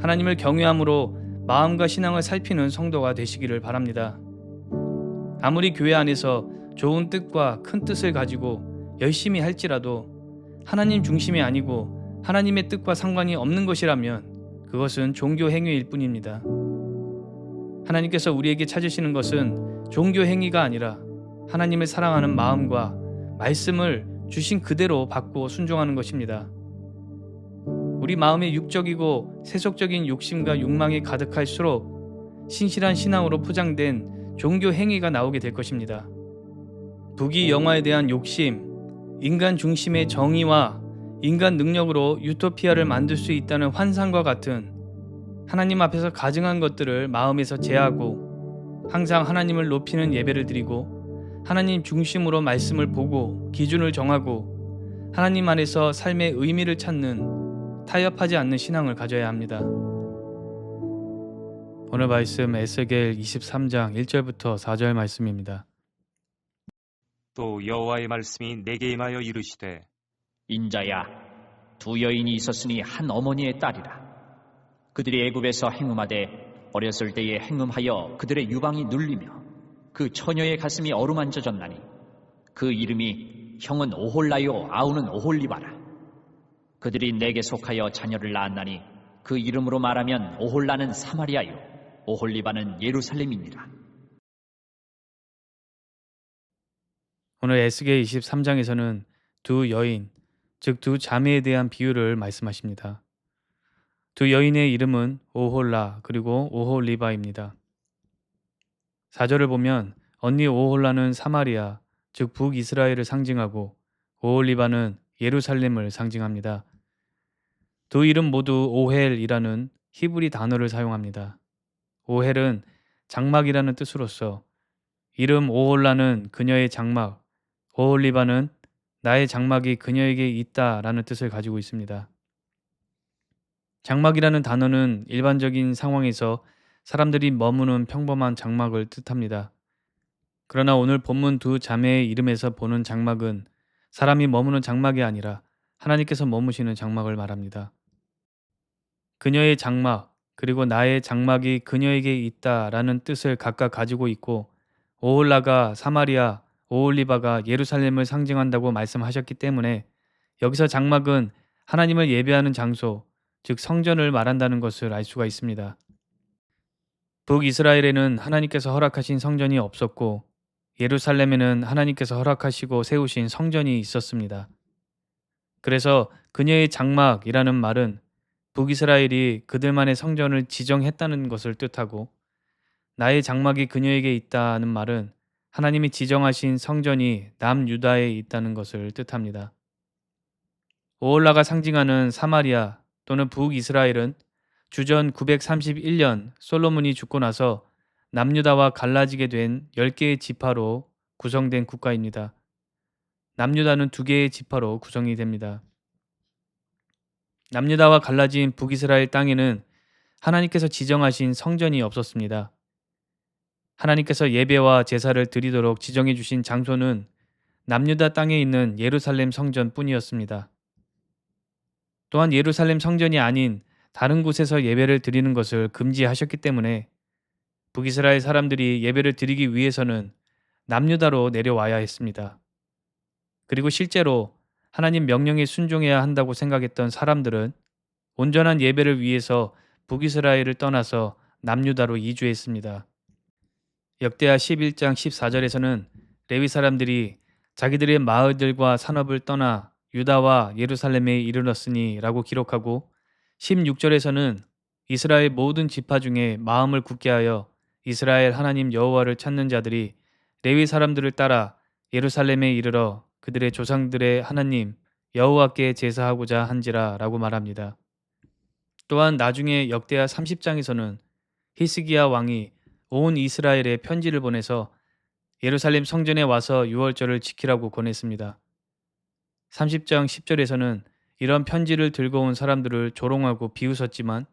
하나님을 경외함으로 마음과 신앙을 살피는 성도가 되시기를 바랍니다. 아무리 교회 안에서 좋은 뜻과 큰 뜻을 가지고 열심히 할지라도 하나님 중심이 아니고 하나님의 뜻과 상관이 없는 것이라면 그것은 종교 행위일 뿐입니다. 하나님께서 우리에게 찾으시는 것은 종교 행위가 아니라 하나님을 사랑하는 마음과 말씀을 주신 그대로 받고 순종하는 것입니다. 우리 마음에 육적이고 세속적인 욕심과 욕망이 가득할수록 신실한 신앙으로 포장된 종교 행위가 나오게 될 것입니다. 부귀 영화에 대한 욕심, 인간 중심의 정의와 인간 능력으로 유토피아를 만들 수 있다는 환상과 같은 하나님 앞에서 가증한 것들을 마음에서 제하고 항상 하나님을 높이는 예배를 드리고 하나님 중심으로 말씀을 보고 기준을 정하고 하나님 안에서 삶의 의미를 찾는 타협하지 않는 신앙을 가져야 합니다. 오늘 말씀 에스겔 23장 1절부터 4절 말씀입니다. 또 여호와의 말씀이 내게 임하여 이르시되 인자야, 두 여인이 있었으니 한 어머니의 딸이라. 그들이 애굽에서 행음하되 어렸을 때에 행음하여 그들의 유방이 눌리며 그 처녀의 가슴이 어루만져졌나니 그 이름이 형은 오홀라요 아우는 오홀리바라. 그들이 내게 속하여 자녀를 낳았나니 그 이름으로 말하면 오홀라는 사마리아요 오홀리바는 예루살렘이니라. 오늘 에스겔 23장에서는 두 여인, 즉 두 자매에 대한 비유를 말씀하십니다. 두 여인의 이름은 오홀라 그리고 오홀리바입니다. 4절을 보면 언니 오홀라는 사마리아, 즉 북이스라엘을 상징하고 오홀리바는 예루살렘을 상징합니다. 두 이름 모두 오헬이라는 히브리 단어를 사용합니다. 오헬은 장막이라는 뜻으로서 이름 오홀라는 그녀의 장막, 오홀리바는 나의 장막이 그녀에게 있다라는 뜻을 가지고 있습니다. 장막이라는 단어는 일반적인 상황에서 사람들이 머무는 평범한 장막을 뜻합니다. 그러나 오늘 본문 두 자매의 이름에서 보는 장막은 사람이 머무는 장막이 아니라 하나님께서 머무시는 장막을 말합니다. 그녀의 장막 그리고 나의 장막이 그녀에게 있다라는 뜻을 각각 가지고 있고 오홀라가 사마리아, 오홀리바가 예루살렘을 상징한다고 말씀하셨기 때문에 여기서 장막은 하나님을 예배하는 장소, 즉 성전을 말한다는 것을 알 수가 있습니다. 북이스라엘에는 하나님께서 허락하신 성전이 없었고 예루살렘에는 하나님께서 허락하시고 세우신 성전이 있었습니다. 그래서 그녀의 장막이라는 말은 북이스라엘이 그들만의 성전을 지정했다는 것을 뜻하고 나의 장막이 그녀에게 있다는 말은 하나님이 지정하신 성전이 남유다에 있다는 것을 뜻합니다. 오홀라가 상징하는 사마리아 또는 북이스라엘은 주전 931년 솔로몬이 죽고 나서 남유다와 갈라지게 된 10개의 지파로 구성된 국가입니다. 남유다는 2개의 지파로 구성이 됩니다. 남유다와 갈라진 북이스라엘 땅에는 하나님께서 지정하신 성전이 없었습니다. 하나님께서 예배와 제사를 드리도록 지정해 주신 장소는 남유다 땅에 있는 예루살렘 성전뿐이었습니다. 또한 예루살렘 성전이 아닌 다른 곳에서 예배를 드리는 것을 금지하셨기 때문에 북이스라엘 사람들이 예배를 드리기 위해서는 남유다로 내려와야 했습니다. 그리고 실제로 하나님 명령에 순종해야 한다고 생각했던 사람들은 온전한 예배를 위해서 북이스라엘을 떠나서 남유다로 이주했습니다. 역대하 11장 14절에서는 레위 사람들이 자기들의 마을들과 산업을 떠나 유다와 예루살렘에 이르렀으니 라고 기록하고 16절에서는 이스라엘 모든 지파 중에 마음을 굳게 하여 이스라엘 하나님 여호와를 찾는 자들이 레위 사람들을 따라 예루살렘에 이르러 그들의 조상들의 하나님 여호와께 제사하고자 한지라 라고 말합니다. 또한 나중에 역대하 30장에서는 히스기야 왕이 온 이스라엘에 편지를 보내서 예루살렘 성전에 와서 유월절을 지키라고 권했습니다. 30장 10절에서는 이런 편지를 들고 온 사람들을 조롱하고 비웃었지만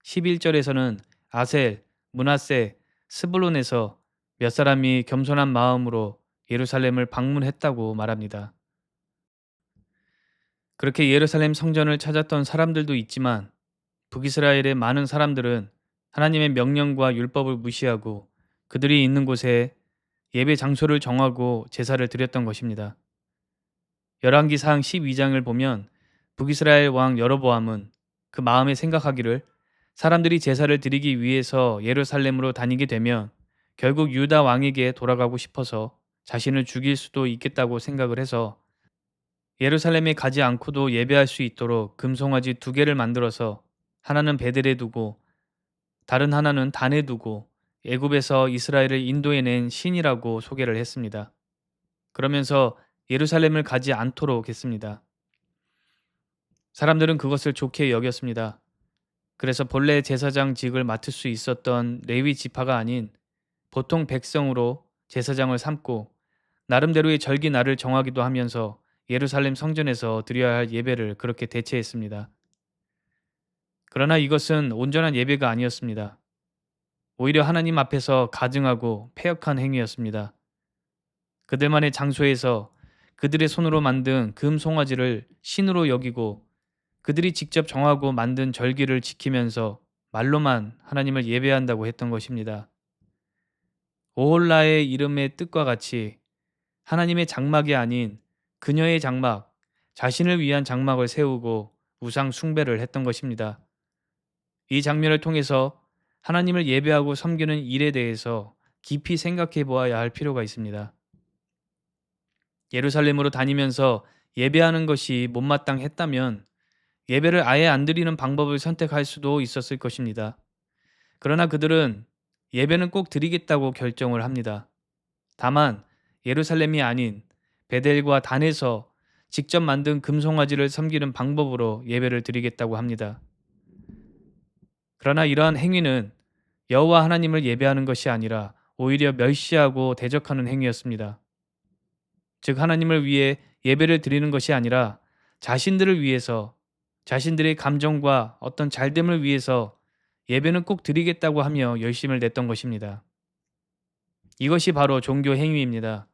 11절에서는 아셀, 므낫세, 스불론에서 몇 사람이 겸손한 마음으로 예루살렘을 방문했다고 말합니다. 그렇게 예루살렘 성전을 찾았던 사람들도 있지만 북이스라엘의 많은 사람들은 하나님의 명령과 율법을 무시하고 그들이 있는 곳에 예배 장소를 정하고 제사를 드렸던 것입니다. 열왕기상 12장을 보면 북이스라엘 왕 여로보암은 그 마음에 생각하기를 사람들이 제사를 드리기 위해서 예루살렘으로 다니게 되면 결국 유다 왕에게 돌아가고 싶어서 자신을 죽일 수도 있겠다고 생각을 해서 예루살렘에 가지 않고도 예배할 수 있도록 금송아지 2개를 만들어서 하나는 베델에 두고 다른 하나는 단에 두고 애굽에서 이스라엘을 인도해낸 신이라고 소개를 했습니다. 그러면서 예루살렘을 가지 않도록 했습니다. 사람들은 그것을 좋게 여겼습니다. 그래서 본래 제사장직을 맡을 수 있었던 레위 지파가 아닌 보통 백성으로 제사장을 삼고 나름대로의 절기 날을 정하기도 하면서 예루살렘 성전에서 드려야 할 예배를 그렇게 대체했습니다. 그러나 이것은 온전한 예배가 아니었습니다. 오히려 하나님 앞에서 가증하고 패역한 행위였습니다. 그들만의 장소에서 그들의 손으로 만든 금 송아지를 신으로 여기고 그들이 직접 정하고 만든 절기를 지키면서 말로만 하나님을 예배한다고 했던 것입니다. 오홀라의 이름의 뜻과 같이 하나님의 장막이 아닌 그녀의 장막, 자신을 위한 장막을 세우고 우상 숭배를 했던 것입니다. 이 장면을 통해서 하나님을 예배하고 섬기는 일에 대해서 깊이 생각해 보아야 할 필요가 있습니다. 예루살렘으로 다니면서 예배하는 것이 못마땅했다면 예배를 아예 안 드리는 방법을 선택할 수도 있었을 것입니다. 그러나 그들은 예배는 꼭 드리겠다고 결정을 합니다. 다만 예루살렘이 아닌 베델과 단에서 직접 만든 금송아지를 섬기는 방법으로 예배를 드리겠다고 합니다. 그러나 이러한 행위는 여호와 하나님을 예배하는 것이 아니라 오히려 멸시하고 대적하는 행위였습니다. 즉 하나님을 위해 예배를 드리는 것이 아니라 자신들을 위해서 자신들의 감정과 어떤 잘됨을 위해서 예배는 꼭 드리겠다고 하며 열심을 냈던 것입니다. 이것이 바로 종교 행위입니다.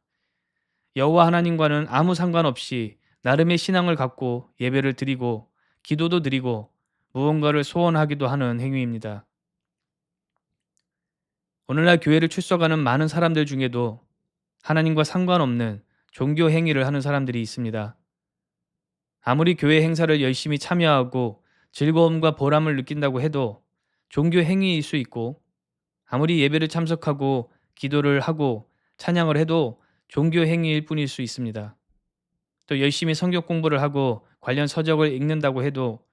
여호와 하나님과는 아무 상관없이 나름의 신앙을 갖고 예배를 드리고 기도도 드리고 무언가를 소원하기도 하는 행위입니다. 오늘날 교회를 출석하는 많은 사람들 중에도 하나님과 상관없는 종교 행위를 하는 사람들이 있습니다. 아무리 교회 행사를 열심히 참여하고 즐거움과 보람을 느낀다고 해도 종교 행위일 수 있고 아무리 예배를 참석하고 기도를 하고 찬양을 해도 종교 행위일 뿐일 수 있습니다. 또 열심히 성경 공부를 하고 관련 서적을 읽는다고 해도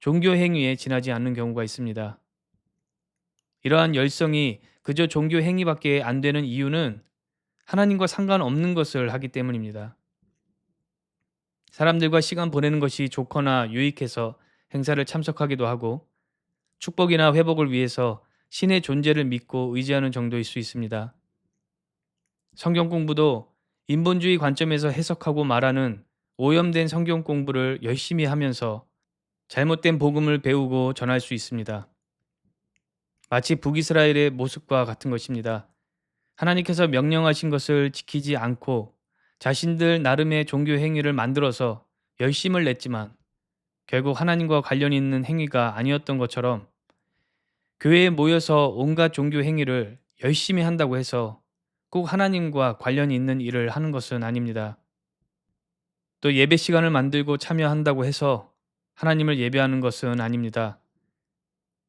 종교 행위에 지나지 않는 경우가 있습니다. 이러한 열성이 그저 종교 행위밖에 안 되는 이유는 하나님과 상관없는 것을 하기 때문입니다. 사람들과 시간 보내는 것이 좋거나 유익해서 행사를 참석하기도 하고 축복이나 회복을 위해서 신의 존재를 믿고 의지하는 정도일 수 있습니다. 성경 공부도 인본주의 관점에서 해석하고 말하는 오염된 성경 공부를 열심히 하면서 잘못된 복음을 배우고 전할 수 있습니다. 마치 북이스라엘의 모습과 같은 것입니다. 하나님께서 명령하신 것을 지키지 않고 자신들 나름의 종교 행위를 만들어서 열심을 냈지만 결국 하나님과 관련 있는 행위가 아니었던 것처럼 교회에 모여서 온갖 종교 행위를 열심히 한다고 해서 꼭 하나님과 관련이 있는 일을 하는 것은 아닙니다. 또 예배 시간을 만들고 참여한다고 해서 하나님을 예배하는 것은 아닙니다.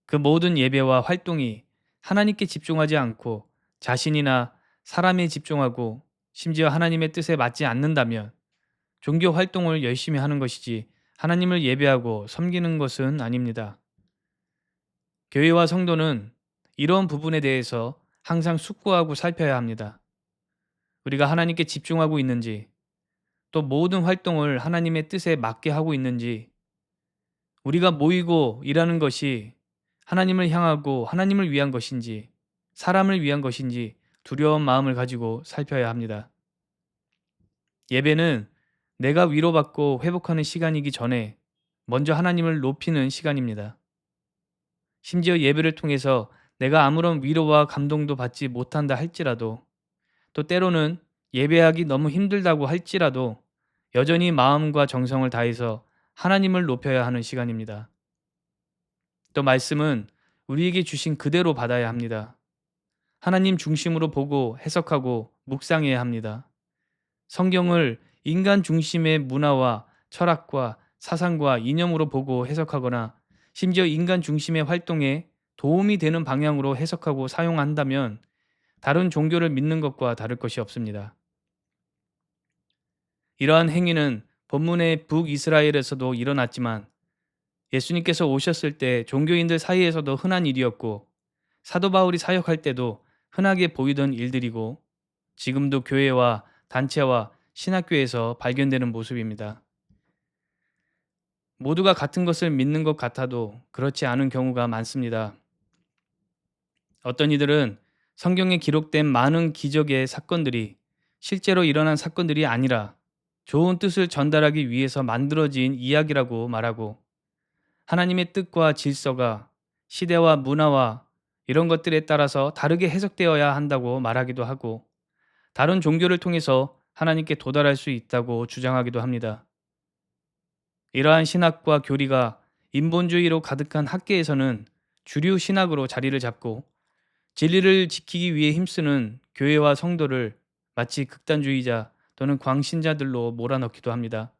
그 모든 예배와 활동이 하나님께 집중하지 않고 자신이나 사람에 집중하고 심지어 하나님의 뜻에 맞지 않는다면 종교 활동을 열심히 하는 것이지 하나님을 예배하고 섬기는 것은 아닙니다. 교회와 성도는 이런 부분에 대해서 항상 숙고하고 살펴야 합니다. 우리가 하나님께 집중하고 있는지, 또 모든 활동을 하나님의 뜻에 맞게 하고 있는지, 우리가 모이고 일하는 것이 하나님을 향하고 하나님을 위한 것인지, 사람을 위한 것인지 두려운 마음을 가지고 살펴야 합니다. 예배는 내가 위로받고 회복하는 시간이기 전에 먼저 하나님을 높이는 시간입니다. 심지어 예배를 통해서 내가 아무런 위로와 감동도 받지 못한다 할지라도, 또 때로는 예배하기 너무 힘들다고 할지라도 여전히 마음과 정성을 다해서 하나님을 높여야 하는 시간입니다. 또 말씀은 우리에게 주신 그대로 받아야 합니다. 하나님 중심으로 보고 해석하고 묵상해야 합니다. 성경을 인간 중심의 문화와 철학과 사상과 이념으로 보고 해석하거나 심지어 인간 중심의 활동에 도움이 되는 방향으로 해석하고 사용한다면 다른 종교를 믿는 것과 다를 것이 없습니다. 이러한 행위는 본문의 북이스라엘에서도 일어났지만 예수님께서 오셨을 때 종교인들 사이에서도 흔한 일이었고 사도 바울이 사역할 때도 흔하게 보이던 일들이고 지금도 교회와 단체와 신학교에서 발견되는 모습입니다. 모두가 같은 것을 믿는 것 같아도 그렇지 않은 경우가 많습니다. 어떤 이들은 성경에 기록된 많은 기적의 사건들이 실제로 일어난 사건들이 아니라 좋은 뜻을 전달하기 위해서 만들어진 이야기라고 말하고 하나님의 뜻과 질서가 시대와 문화와 이런 것들에 따라서 다르게 해석되어야 한다고 말하기도 하고 다른 종교를 통해서 하나님께 도달할 수 있다고 주장하기도 합니다. 이러한 신학과 교리가 인본주의로 가득한 학계에서는 주류 신학으로 자리를 잡고 진리를 지키기 위해 힘쓰는 교회와 성도를 마치 극단주의자 또는 광신자들로 몰아넣기도 합니다.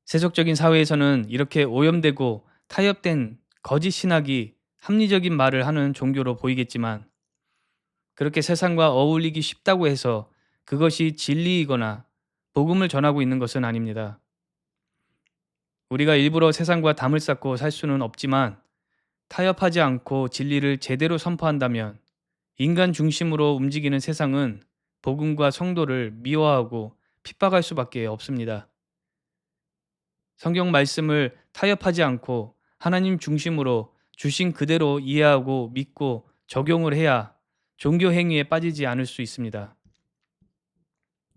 세속적인 사회에서는 이렇게 오염되고 타협된 거짓 신학이 합리적인 말을 하는 종교로 보이겠지만 그렇게 세상과 어울리기 쉽다고 해서 그것이 진리이거나 복음을 전하고 있는 것은 아닙니다. 우리가 일부러 세상과 담을 쌓고 살 수는 없지만 타협하지 않고 진리를 제대로 선포한다면 인간 중심으로 움직이는 세상은 복음과 성도를 미워하고 핍박할 수밖에 없습니다. 성경 말씀을 타협하지 않고 하나님 중심으로 주신 그대로 이해하고 믿고 적용을 해야 종교 행위에 빠지지 않을 수 있습니다.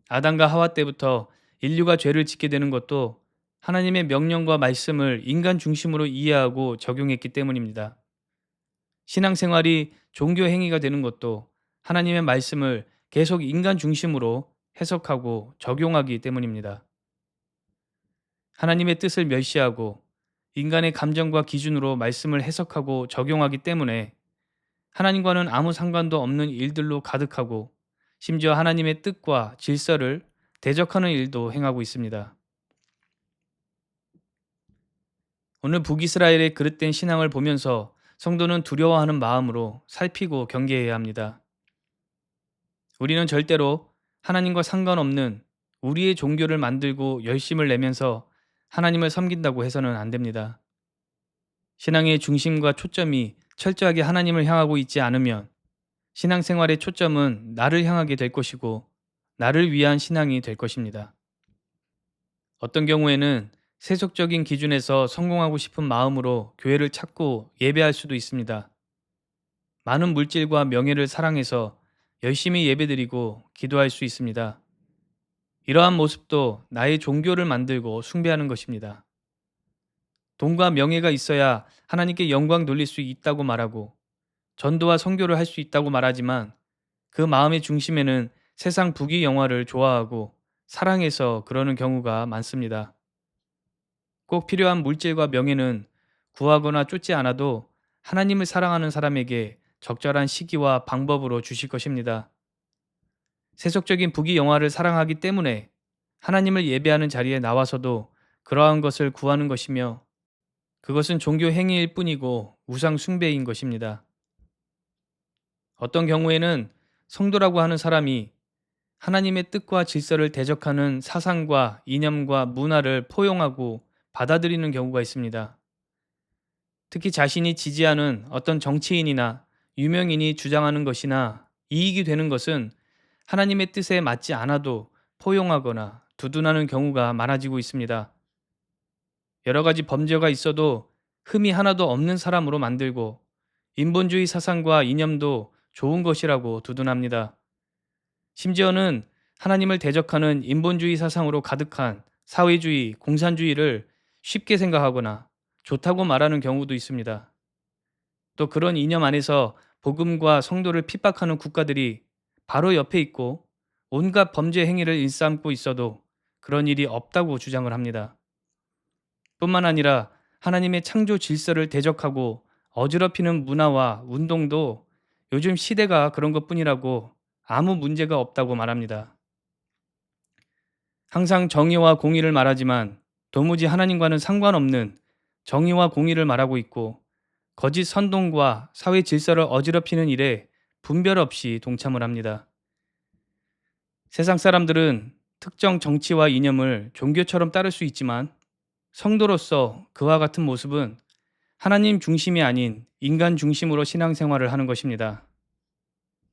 아담과 하와 때부터 인류가 죄를 짓게 되는 것도 하나님의 명령과 말씀을 인간 중심으로 이해하고 적용했기 때문입니다. 신앙생활이 종교 행위가 되는 것도 하나님의 말씀을 계속 인간 중심으로 해석하고 적용하기 때문입니다. 하나님의 뜻을 멸시하고 인간의 감정과 기준으로 말씀을 해석하고 적용하기 때문에 하나님과는 아무 상관도 없는 일들로 가득하고 심지어 하나님의 뜻과 질서를 대적하는 일도 행하고 있습니다. 오늘 북이스라엘의 그릇된 신앙을 보면서 성도는 두려워하는 마음으로 살피고 경계해야 합니다. 우리는 절대로 하나님과 상관없는 우리의 종교를 만들고 열심을 내면서 하나님을 섬긴다고 해서는 안 됩니다. 신앙의 중심과 초점이 철저하게 하나님을 향하고 있지 않으면 신앙생활의 초점은 나를 향하게 될 것이고 나를 위한 신앙이 될 것입니다. 어떤 경우에는 세속적인 기준에서 성공하고 싶은 마음으로 교회를 찾고 예배할 수도 있습니다. 많은 물질과 명예를 사랑해서 열심히 예배드리고 기도할 수 있습니다. 이러한 모습도 나의 종교를 만들고 숭배하는 것입니다. 돈과 명예가 있어야 하나님께 영광 돌릴 수 있다고 말하고 전도와 선교를 할 수 있다고 말하지만 그 마음의 중심에는 세상 부귀 영화를 좋아하고 사랑해서 그러는 경우가 많습니다. 꼭 필요한 물질과 명예는 구하거나 쫓지 않아도 하나님을 사랑하는 사람에게 적절한 시기와 방법으로 주실 것입니다. 세속적인 부귀 영화를 사랑하기 때문에 하나님을 예배하는 자리에 나와서도 그러한 것을 구하는 것이며 그것은 종교 행위일 뿐이고 우상 숭배인 것입니다. 어떤 경우에는 성도라고 하는 사람이 하나님의 뜻과 질서를 대적하는 사상과 이념과 문화를 포용하고 받아들이는 경우가 있습니다. 특히 자신이 지지하는 어떤 정치인이나 유명인이 주장하는 것이나 이익이 되는 것은 하나님의 뜻에 맞지 않아도 포용하거나 두둔하는 경우가 많아지고 있습니다. 여러 가지 범죄가 있어도 흠이 하나도 없는 사람으로 만들고 인본주의 사상과 이념도 좋은 것이라고 두둔합니다. 심지어는 하나님을 대적하는 인본주의 사상으로 가득한 사회주의, 공산주의를 쉽게 생각하거나 좋다고 말하는 경우도 있습니다. 또 그런 이념 안에서 복음과 성도를 핍박하는 국가들이 바로 옆에 있고 온갖 범죄 행위를 일삼고 있어도 그런 일이 없다고 주장을 합니다. 뿐만 아니라 하나님의 창조 질서를 대적하고 어지럽히는 문화와 운동도 요즘 시대가 그런 것뿐이라고 아무 문제가 없다고 말합니다. 항상 정의와 공의를 말하지만 도무지 하나님과는 상관없는 정의와 공의를 말하고 있고 거짓 선동과 사회 질서를 어지럽히는 일에 분별 없이 동참을 합니다. 세상 사람들은 특정 정치와 이념을 종교처럼 따를 수 있지만 성도로서 그와 같은 모습은 하나님 중심이 아닌 인간 중심으로 신앙생활을 하는 것입니다.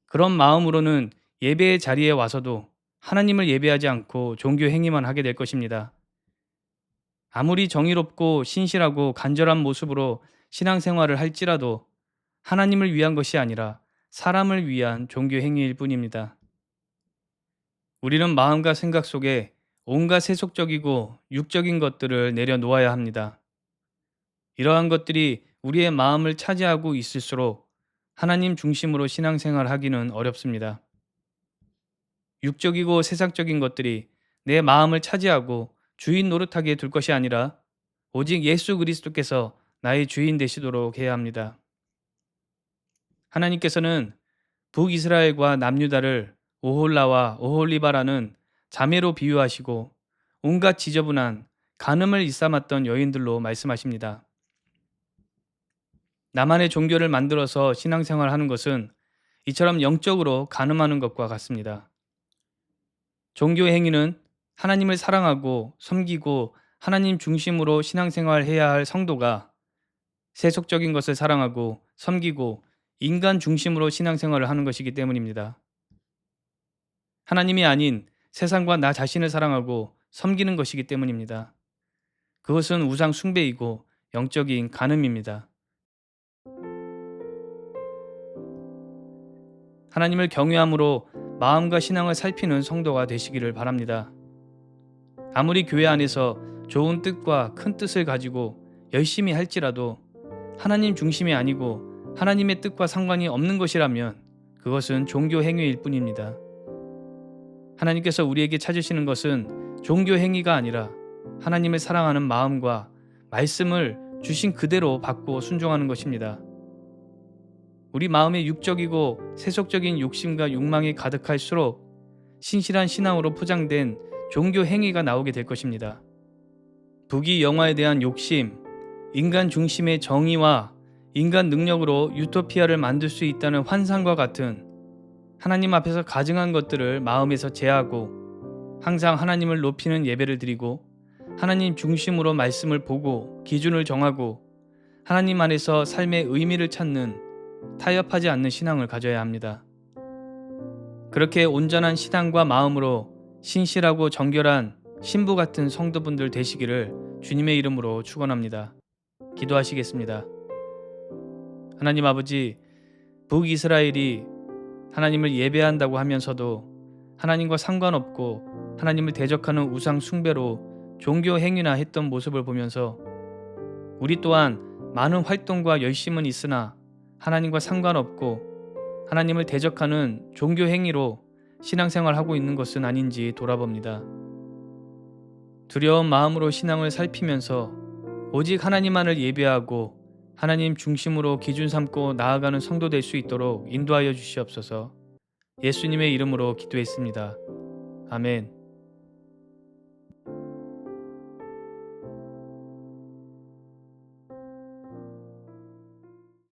그런 마음으로는 예배의 자리에 와서도 하나님을 예배하지 않고 종교 행위만 하게 될 것입니다. 아무리 정의롭고 신실하고 간절한 모습으로 신앙생활을 할지라도 하나님을 위한 것이 아니라 사람을 위한 종교 행위일 뿐입니다. 우리는 마음과 생각 속에 온갖 세속적이고 육적인 것들을 내려놓아야 합니다. 이러한 것들이 우리의 마음을 차지하고 있을수록 하나님 중심으로 신앙생활 하기는 어렵습니다. 육적이고 세상적인 것들이 내 마음을 차지하고 주인 노릇하게 둘 것이 아니라 오직 예수 그리스도께서 나의 주인 되시도록 해야 합니다. 하나님께서는 북이스라엘과 남유다를 오홀라와 오홀리바라는 자매로 비유하시고 온갖 지저분한 간음을 일삼았던 여인들로 말씀하십니다. 나만의 종교를 만들어서 신앙생활하는 것은 이처럼 영적으로 간음하는 것과 같습니다. 종교 행위는 하나님을 사랑하고 섬기고 하나님 중심으로 신앙생활해야 할 성도가 세속적인 것을 사랑하고 섬기고 인간 중심으로 신앙생활을 하는 것이기 때문입니다. 하나님이 아닌 세상과 나 자신을 사랑하고 섬기는 것이기 때문입니다. 그것은 우상 숭배이고 영적인 간음입니다. 하나님을 경외함으로 마음과 신앙을 살피는 성도가 되시기를 바랍니다. 아무리 교회 안에서 좋은 뜻과 큰 뜻을 가지고 열심히 할지라도 하나님 중심이 아니고 하나님의 뜻과 상관이 없는 것이라면 그것은 종교 행위일 뿐입니다. 하나님께서 우리에게 찾으시는 것은 종교 행위가 아니라 하나님을 사랑하는 마음과 말씀을 주신 그대로 받고 순종하는 것입니다. 우리 마음에 육적이고 세속적인 욕심과 욕망이 가득할수록 신실한 신앙으로 포장된 종교 행위가 나오게 될 것입니다. 부귀 영화에 대한 욕심, 인간 중심의 정의와 인간 능력으로 유토피아를 만들 수 있다는 환상과 같은 하나님 앞에서 가증한 것들을 마음에서 제하고 항상 하나님을 높이는 예배를 드리고 하나님 중심으로 말씀을 보고 기준을 정하고 하나님 안에서 삶의 의미를 찾는 타협하지 않는 신앙을 가져야 합니다. 그렇게 온전한 신앙과 마음으로 신실하고 정결한 신부 같은 성도분들 되시기를 주님의 이름으로 축원합니다. 기도하시겠습니다. 하나님 아버지, 북이스라엘이 하나님을 예배한다고 하면서도 하나님과 상관없고 하나님을 대적하는 우상 숭배로 종교 행위나 했던 모습을 보면서 우리 또한 많은 활동과 열심은 있으나 하나님과 상관없고 하나님을 대적하는 종교 행위로 신앙생활하고 있는 것은 아닌지 돌아봅니다. 두려운 마음으로 신앙을 살피면서 오직 하나님만을 예배하고 하나님 중심으로 기준 삼고 나아가는 성도 될 수 있도록 인도하여 주시옵소서. 예수님의 이름으로 기도했습니다. 아멘.